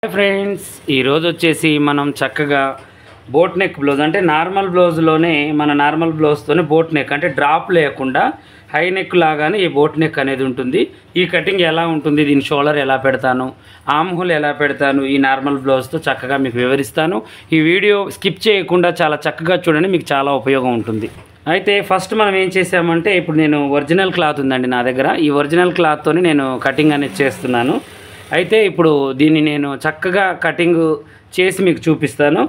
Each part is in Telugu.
హాయ్ ఫ్రెండ్స్, ఈరోజు వచ్చేసి మనం చక్కగా బోట్ నెక్ బ్లౌజ్ అంటే నార్మల్ బ్లౌజ్లోనే మన నార్మల్ బ్లౌజ్తోనే బోట్ నెక్ అంటే డ్రాప్ లేకుండా హై నెక్ లాగానే ఈ బోట్ నెక్ అనేది ఉంటుంది. ఈ కటింగ్ ఎలా ఉంటుంది, దీని షోల్డర్ ఎలా పెడతాను, ఆర్మ్ హోల్ ఎలా పెడతాను, ఈ నార్మల్ బ్లౌజ్తో చక్కగా మీకు వివరిస్తాను. ఈ వీడియో స్కిప్ చేయకుండా చాలా చక్కగా చూడండి, మీకు చాలా ఉపయోగం ఉంటుంది. అయితే ఫస్ట్ మనం ఏం చేసామంటే, ఇప్పుడు నేను ఒరిజినల్ క్లాత్ ఉందండి నా దగ్గర. ఈ ఒరిజినల్ క్లాత్తోని నేను కటింగ్ అనేది చేస్తున్నాను. అయితే ఇప్పుడు దీన్ని నేను చక్కగా కటింగ్ చేసి మీకు చూపిస్తాను.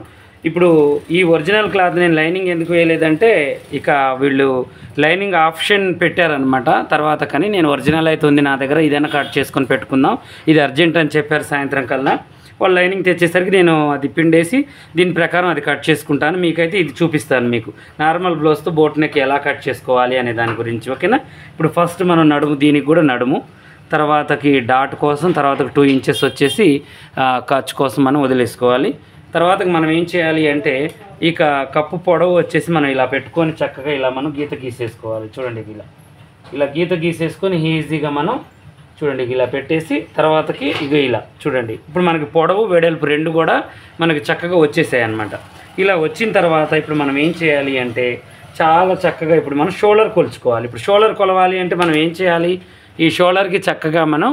ఇప్పుడు ఈ ఒరిజినల్ క్లాత్ నేను లైనింగ్ ఎందుకు వేయలేదంటే, ఇక వీళ్ళు లైనింగ్ ఆప్షన్ పెట్టారనమాట. తర్వాత కానీ నేను ఒరిజినల్ అయితే ఉంది నా దగ్గర, ఇదైనా కట్ చేసుకొని పెట్టుకుందాం, ఇది అర్జెంట్ అని చెప్పారు సాయంత్రం కల్లా. వాళ్ళు లైనింగ్ తెచ్చేసరికి నేను అది పిండేసి దీని ప్రకారం అది కట్ చేసుకుంటాను. మీకైతే ఇది చూపిస్తాను, మీకు నార్మల్ బ్లౌజ్తో బోట్ నెక్ ఎలా కట్ చేసుకోవాలి అనే దాని గురించి. ఓకేనా? ఇప్పుడు ఫస్ట్ మనం నడుము, దీనికి కూడా నడుము, తర్వాతకి డాట్ కోసం, తర్వాతకి 2 ఇంచెస్ వచ్చేసి ఖర్చు కోసం మనం వదిలేసుకోవాలి. తర్వాతకి మనం ఏం చేయాలి అంటే, ఇక కప్పు పొడవు వచ్చేసి మనం ఇలా పెట్టుకొని చక్కగా ఇలా మనం గీత గీసేసుకోవాలి. చూడండి, ఇలా గీత గీసేసుకొని ఈజీగా మనం చూడండి ఇలా పెట్టేసి, తర్వాతకి ఇలా చూడండి. ఇప్పుడు మనకి పొడవు వెడల్పు రెండు కూడా మనకి చక్కగా వచ్చేసాయి అన్నమాట. ఇలా వచ్చిన తర్వాత ఇప్పుడు మనం ఏం చేయాలి అంటే, చాలా చక్కగా ఇప్పుడు మనం షోల్డర్ కొలుచుకోవాలి. ఇప్పుడు షోల్డర్ కొలవాలి అంటే మనం ఏం చేయాలి, ఈ షోల్డర్కి చక్కగా మనం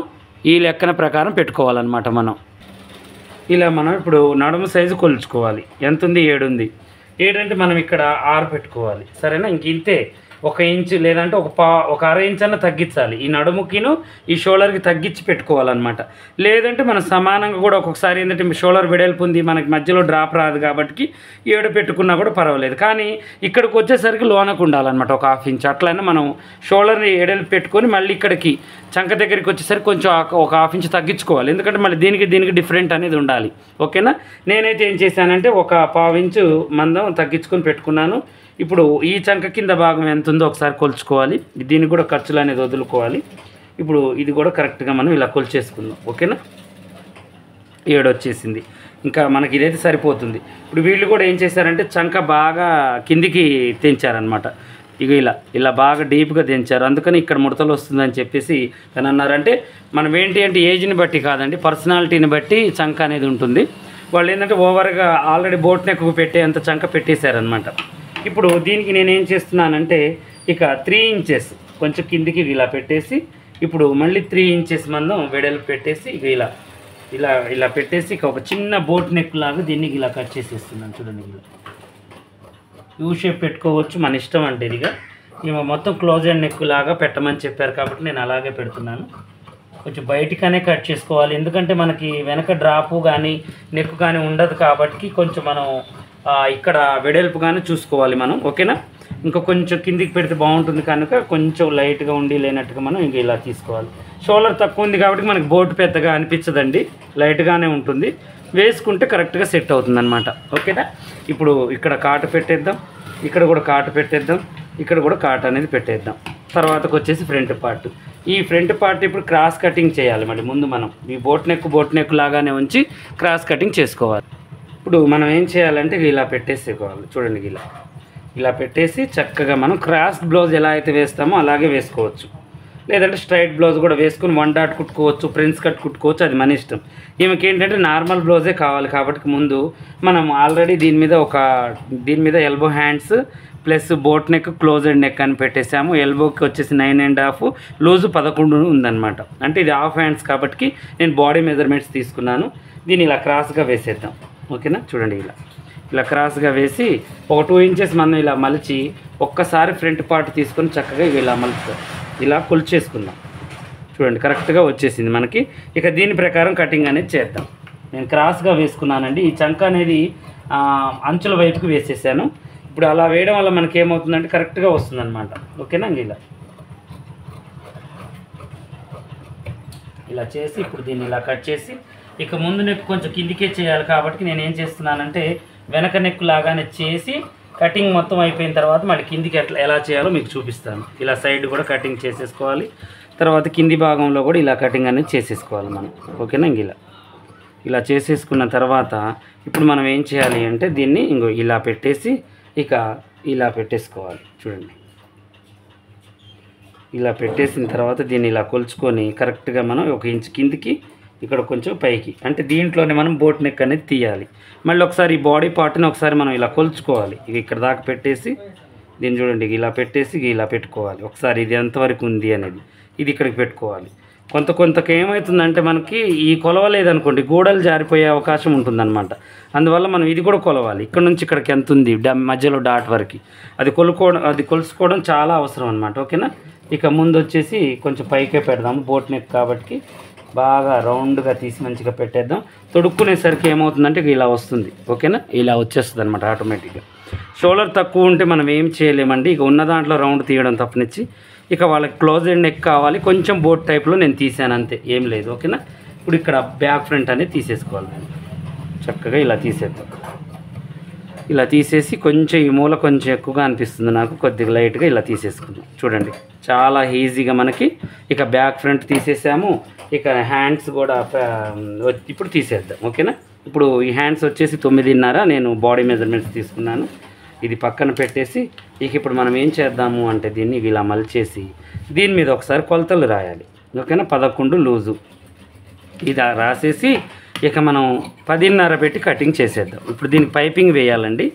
ఈ లెక్కన ప్రకారం పెట్టుకోవాలన్నమాట. ఇలా మనం ఇప్పుడు నడుము సైజు కొలుచుకోవాలి. ఎంత ఉంది? 7 ఉంది. 7 అంటే మనం ఇక్కడ 6 పెట్టుకోవాలి. సరేనా? ఇంక ఇంతే, 1 ఇంచు లేదంటే ఒక అర ఇంచ్ అన్న తగ్గించాలి. ఈ నడుముకిను ఈ షోల్డర్కి తగ్గించి పెట్టుకోవాలన్నమాట. లేదంటే మనం సమానంగా కూడా ఒక్కొక్కసారి ఏంటంటే షోల్డర్ వెడల్పు ఉంది, మనకి మధ్యలో డ్రాప్ రాదు కాబట్టి 7 పెట్టుకున్నా కూడా పర్వాలేదు. కానీ ఇక్కడికి వచ్చేసరికి లోనకు ఉండాలన్నమాట, ఒక 1/2 ఇంచ్. అట్లయినా మనం షోల్డర్ని ఎడల్పు పెట్టుకొని మళ్ళీ ఇక్కడికి చంక దగ్గరికి వచ్చేసరికి కొంచెం ఒక 1/2 ఇంచ్ తగ్గించుకోవాలి. ఎందుకంటే మళ్ళీ దీనికి డిఫరెంట్ అనేది ఉండాలి. ఓకేనా? నేనైతే ఏం చేశానంటే ఒక 1/2 ఇంచు మందం తగ్గించుకొని పెట్టుకున్నాను. ఇప్పుడు ఈ చంక కింద భాగం ఎంత ఉందో ఒకసారి కొలుచుకోవాలి. దీనికి కూడా ఖర్చులు అనేది వదులుకోవాలి. ఇప్పుడు ఇది కూడా కరెక్ట్గా మనం ఇలా కొలిచేసుకుందాం. ఓకేనా? 7 వచ్చేసింది. ఇంకా మనకి ఇదైతే సరిపోతుంది. ఇప్పుడు వీళ్ళు కూడా ఏం చేశారంటే చంక బాగా కిందికి తెంచారనమాట. ఇలా బాగా డీప్గా తెంచారు. అందుకని ఇక్కడ ముడతలు వస్తుందని చెప్పేసి అని అన్నారంటే, మనం ఏంటి అంటే ఏజ్ని బట్టి కాదండి, పర్సనాలిటీని బట్టి చంక అనేది ఉంటుంది. వాళ్ళు ఏంటంటే ఓవర్గా ఆల్రెడీ బోట్ నెక్ పెట్టేంత చంక పెట్టేశారనమాట. ఇప్పుడు దీనికి నేనేం చేస్తున్నానంటే, ఇక 3 ఇంచెస్ కొంచెం కిందికి ఇలా పెట్టేసి, ఇప్పుడు మళ్ళీ 3 ఇంచెస్ మందం వెడల్పు పెట్టేసి ఇలా పెట్టేసి ఇక ఒక చిన్న బోట్ నెక్ లాగా దీన్ని ఇలా కట్ చేసేస్తున్నాను. చూడండి, యూ షేప్ పెట్టుకోవచ్చు, మన ఇష్టం అంటే. ఇదిగా మొత్తం క్లోజ్ అండ్ నెక్ లాగా పెట్టమని చెప్పారు కాబట్టి నేను అలాగే పెడుతున్నాను. కొంచెం బయటికనే కట్ చేసుకోవాలి, ఎందుకంటే మనకి వెనక డ్రాపు కానీ నెక్ కానీ ఉండదు కాబట్టి కొంచెం మనం ఇక్కడ వెడల్పుగానే చూసుకోవాలి మనం. ఓకేనా? ఇంకా కొంచెం కిందికి పెడితే బాగుంటుంది కనుక కొంచెం లైట్గా ఉండి లేనట్టుగా మనం ఇలా తీసుకోవాలి. షోల్డర్ తక్కువ ఉంది కాబట్టి మనకి బోట్ పెద్దగా అనిపించదండి, లైట్గానే ఉంటుంది. వేసుకుంటే కరెక్ట్గా సెట్ అవుతుంది అనమాట. ఓకేనా? ఇప్పుడు ఇక్కడ కాటు పెట్టేద్దాం, ఇక్కడ కూడా కాటు పెట్టేద్దాం, ఇక్కడ కూడా కాటు అనేది పెట్టేద్దాం. తర్వాతకు వచ్చేసి ఫ్రంట్ పార్ట్. ఈ ఫ్రంట్ పార్ట్ ఇప్పుడు క్రాస్ కటింగ్ చేయాలి. మళ్ళీ ముందు మనం ఈ బోట్ నెక్ లాగానే ఉంచి క్రాస్ కటింగ్ చేసుకోవాలి. ఇప్పుడు మనం ఏం చేయాలంటే ఇలా పెట్టేసుకోవాలి. చూడండి, ఇలా పెట్టేసి చక్కగా మనం క్రాస్ బ్లౌజ్ ఎలా అయితే వేస్తామో అలాగే వేసుకోవచ్చు. లేదంటే స్ట్రైట్ బ్లౌజ్ కూడా వేసుకొని 1 డాట్ కుట్టుకోవచ్చు, ప్రిన్స్ కట్ కుట్టుకోవచ్చు, అది మన ఇష్టం. ఈమెకి ఏంటంటే నార్మల్ బ్లౌజే కావాలి కాబట్టి ముందు మనం ఆల్రెడీ దీని మీద elbow hands plus boat neck close and neck అని పెట్టేసాము. ఎల్బోకి వచ్చేసి 9.5, లూజు 11 ఉందన్నమాట. అంటే ఇది హాఫ్ హ్యాండ్స్ కాబట్టి నేను బాడీ మెజర్మెంట్స్ తీసుకున్నాను. దీన్ని ఇలా క్రాస్గా వేసేద్దాం. ఓకేనా? చూడండి, ఇలా క్రాస్గా వేసి ఒక 2 ఇంచెస్ మనం ఇలా మలిచి ఒక్కసారి ఫ్రంట్ పార్ట్ తీసుకొని చక్కగా ఇలా మలుపుతాం, ఇలా కొలిచేసుకుందాం. చూడండి, కరెక్ట్గా వచ్చేసింది మనకి. ఇక దీని ప్రకారం కటింగ్ అనేది చేద్దాం. నేను క్రాస్గా వేసుకున్నానండి. ఈ చంక అనేది అంచుల వైపుకి వేసేసాను. ఇప్పుడు అలా వేయడం వల్ల మనకి ఏమవుతుందంటే కరెక్ట్గా వస్తుందన్నమాట. ఓకేనా? ఇలా చేసి ఇప్పుడు దీన్ని ఇలా కట్ చేసి, ఇక ముందు నెక్ కొంచెం కిందికే చేయాలి కాబట్టి నేను ఏం చేస్తున్నానంటే వెనక నెక్ లాగానే చేసి కటింగ్ మొత్తం అయిపోయిన తర్వాత మళ్ళీ కిందికి ఎలా చేయాలో మీకు చూపిస్తాను. ఇలా సైడ్ కూడా కటింగ్ చేసేసుకోవాలి. తర్వాత కింది భాగంలో కూడా ఇలా కటింగ్ అనేది చేసేసుకోవాలి మనం. ఓకేనా? ఇలా చేసేసుకున్న తర్వాత ఇప్పుడు మనం ఏం చేయాలి అంటే దీన్ని ఇలా పెట్టేసి ఇక ఇలా పెట్టేసుకోవాలి. చూడండి, ఇలా పెట్టేసిన తర్వాత దీన్ని ఇలా కొలుచుకొని కరెక్ట్గా మనం 1 ఇంచ్ కిందికి ఇక్కడ కొంచెం పైకి, అంటే దీంట్లోనే మనం బోట్ నెక్ అనేది తీయాలి. మళ్ళీ ఒకసారి ఈ బాడీ పార్ట్ని ఒకసారి మనం ఇలా కొలుచుకోవాలి. ఇక ఇక్కడ దాకా పెట్టేసి దీన్ని చూడండి ఇలా పెట్టేసి ఇలా పెట్టుకోవాలి. ఒకసారి ఇది ఎంతవరకు ఉంది అనేది ఇది ఇక్కడికి పెట్టుకోవాలి. కొంతకి ఏమవుతుందంటే మనకి ఈ కొలవలేదనుకోండి గోడలు జారిపోయే అవకాశం ఉంటుందన్నమాట. అందువల్ల మనం ఇది కూడా కొలవాలి. ఇక్కడ నుంచి ఇక్కడికి ఎంత ఉంది మధ్యలో డాట్ వరకు అది కొలుసుకోవడం చాలా అవసరం అనమాట. ఓకేనా. ఇక ముందు వచ్చేసి కొంచెం పైకే పెడదాము. బోట్ నెక్ కాబట్టి బాగా రౌండ్గా తీసి మంచిగా పెట్టేద్దాం. తొడుక్కునేసరికి ఏమవుతుందంటే ఇలా వస్తుంది. ఓకేనా, ఇలా వచ్చేస్తుంది అనమాట ఆటోమేటిక్గా. షోల్డర్ తక్కువ ఉంటే మనం ఏం చేయలేమండి. ఇక ఉన్న దాంట్లో రౌండ్ తీయడం తప్పనిచ్చి ఇక వాళ్ళకి క్లోజ్ అండ్ నెక్ కావాలి, కొంచెం బోట్ టైప్లో నేను తీసాను అంతే, ఏం లేదు. ఓకేనా. ఇప్పుడు ఇక్కడ బ్యాక్ ఫ్రంట్ అనేది తీసేసుకోవాలి. నేను చక్కగా ఇలా తీసేద్దాం. ఇలా తీసేసి కొంచెం ఈ మూల కొంచెం ఎక్కువగా అనిపిస్తుంది నాకు, కొద్దిగా లైట్గా ఇలా తీసేసుకుందాం. చూడండి చాలా ఈజీగా మనకి ఇక బ్యాక్ ఫ్రంట్ తీసేసాము. ఇక హ్యాండ్స్ కూడా ఇప్పుడు తీసేద్దాం. ఓకేనా. ఇప్పుడు ఈ హ్యాండ్స్ వచ్చేసి 9.5 నేను బాడీ మెజర్మెంట్స్ తీసుకున్నాను. ఇది పక్కన పెట్టేసి ఇక ఇప్పుడు మనం ఏం చేద్దాము అంటే దీన్ని ఇలా మలిచేసి దీని మీద ఒకసారి కొలతలు రాయాలి. ఓకేనా. 11 లూజు ఇది రాసేసి ఇక మనం 10.5 పెట్టి కటింగ్ చేసేద్దాం. ఇప్పుడు దీనికి పైపింగ్ వేయాలండి.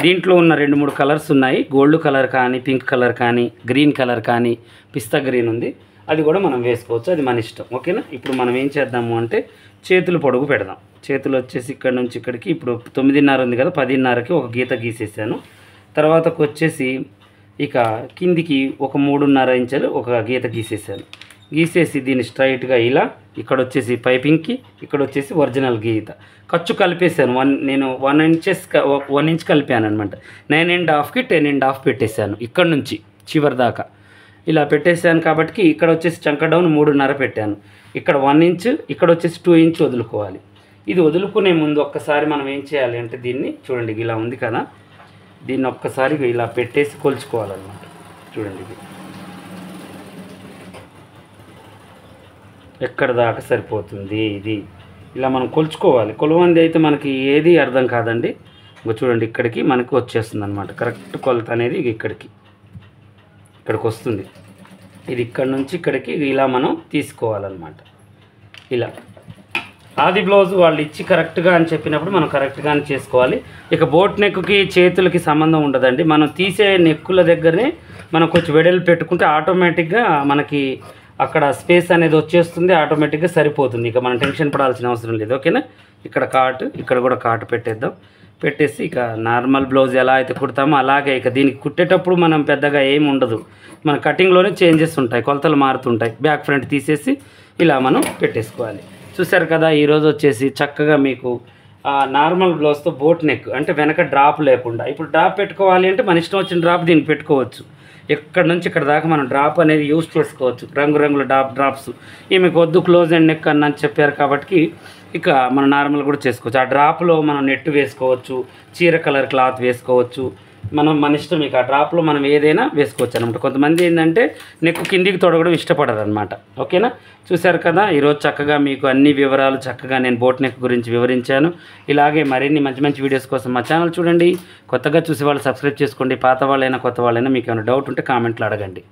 దీంట్లో ఉన్న 2-3 కలర్స్ ఉన్నాయి. గోల్డ్ కలర్ కానీ, పింక్ కలర్ కానీ, గ్రీన్ కలర్ కానీ, పిస్తా గ్రీన్ ఉంది, అది కూడా మనం వేసుకోవచ్చు, అది మన ఇష్టం. ఓకేనా. ఇప్పుడు మనం ఏం చేద్దాము అంటే చేతులు పొడుగు పెడదాం. చేతులు వచ్చేసి ఇక్కడ నుంచి ఇక్కడికి ఇప్పుడు 9.5 ఉంది కదా, 10.5కి ఒక గీత గీసేసాను. తర్వాతకు వచ్చేసి ఇక కిందికి ఒక 3.5 ఇంచులు ఒక గీత గీసేసాను. గీసేసి దీన్ని స్ట్రైట్గా ఇలా ఇక్కడ వచ్చేసి పైపింగ్కి, ఇక్కడ వచ్చేసి ఒరిజినల్ గీత ఖర్చు కలిపేసాను. నేను 1 ఇంచ్ కలిపాను అనమాట. 9.5కి 10.5 పెట్టేశాను. ఇక్కడ నుంచి చివరి దాకా ఇలా పెట్టేశాను. కాబట్టి ఇక్కడ వచ్చేసి చంక డౌన్ 3.5 పెట్టాను. ఇక్కడ 1 ఇంచ్, ఇక్కడ వచ్చేసి 2 ఇంచ్ వదులుకోవాలి. ఇది వదులుకునే ముందు ఒక్కసారి మనం ఏం చేయాలి అంటే దీన్ని చూడండి ఇలా ఉంది కదా, దీన్ని ఒక్కసారి ఇలా పెట్టేసి కొలుచుకోవాలన్నమాట. చూడండి ఇది ఎక్కడ దాకా సరిపోతుంది, ఇది ఇలా మనం కొలుచుకోవాలి. కొలవంది అయితే మనకి ఏది అర్థం కాదండి. ఇంకా చూడండి ఇక్కడికి మనకు వచ్చేస్తుంది అనమాట. కరెక్ట్ కొలత అనేది ఇక్కడికి వస్తుంది. ఇది ఇక్కడ నుంచి ఇక్కడికి ఇలా మనం తీసుకోవాలన్నమాట. ఇలా ఆది బ్లౌజ్ వాళ్ళు ఇచ్చి కరెక్ట్గా అని చెప్పినప్పుడు మనం కరెక్ట్గానే చేసుకోవాలి. ఇక బోట్ నెక్కి చేతులకి సంబంధం ఉండదండి. మనం తీసే నెక్కుల దగ్గరనే మనం కొంచెం వెడల్పు పెట్టుకుంటే ఆటోమేటిక్గా మనకి అక్కడ స్పేస్ అనేది వచ్చేస్తుంది, ఆటోమేటిక్గా సరిపోతుంది. ఇక మనం టెన్షన్ పడాల్సిన అవసరం లేదు. ఓకేనా. ఇక్కడ కాటు, ఇక్కడ కూడా కాటు పెట్టేద్దాం. పెట్టేసి ఇక నార్మల్ బ్లౌజ్ ఎలా అయితే కుడతామో అలాగే ఇక దీనికి కుట్టేటప్పుడు మనం పెద్దగా ఏమి ఉండదు, మన కటింగ్లోనే చేంజెస్ ఉంటాయి, కొలతలు మారుతుంటాయి. బ్యాక్ ఫ్రంట్ తీసేసి ఇలా మనం పెట్టేసుకోవాలి. చూసారు కదా, ఈరోజు వచ్చేసి చక్కగా మీకు నార్మల్ బ్లౌజ్తో బోట్ నెక్ అంటే వెనక డ్రాప్ లేకుండా. ఇప్పుడు డ్రాప్ పెట్టుకోవాలి అంటే మన ఇష్టం వచ్చిన డ్రాప్ దీనికి పెట్టుకోవచ్చు. ఎక్కడ నుంచి ఇక్కడ దాకా మనం డ్రాప్ అనేది యూజ్ చేసుకోవచ్చు. రంగురంగుల డ్రాప్స్ ఈమెకు వద్దు క్లోజ్ అండ్ నెక్ అని చెప్పారు కాబట్టి ఇక మనం నార్మల్ కూడా చేసుకోవచ్చు. ఆ డ్రాప్లో మనం నెట్ వేసుకోవచ్చు, చీర కలర్ క్లాత్ వేసుకోవచ్చు, మన ఇష్టం. ఇక ఆ డ్రాప్లో మనం ఏదైనా వేసుకోవచ్చు అనమాట. కొంతమంది ఏంటంటే నెక్ కిందికి తొడగడం ఇష్టపడరు అనమాట. ఓకేనా. చూశారు కదా, ఈరోజు చక్కగా మీకు అన్ని వివరాలు చక్కగా నేను బోట్ నెక్ గురించి వివరించాను. ఇలాగే మరిన్ని మంచి మంచి వీడియోస్ కోసం మా ఛానల్ చూడండి. కొత్తగా చూసే వాళ్ళు సబ్స్క్రైబ్ చేసుకోండి. పాత వాళ్ళైనా కొత్త వాళ్ళైనా మీకు ఏమైనా డౌట్ ఉంటే కామెంట్లో అడగండి.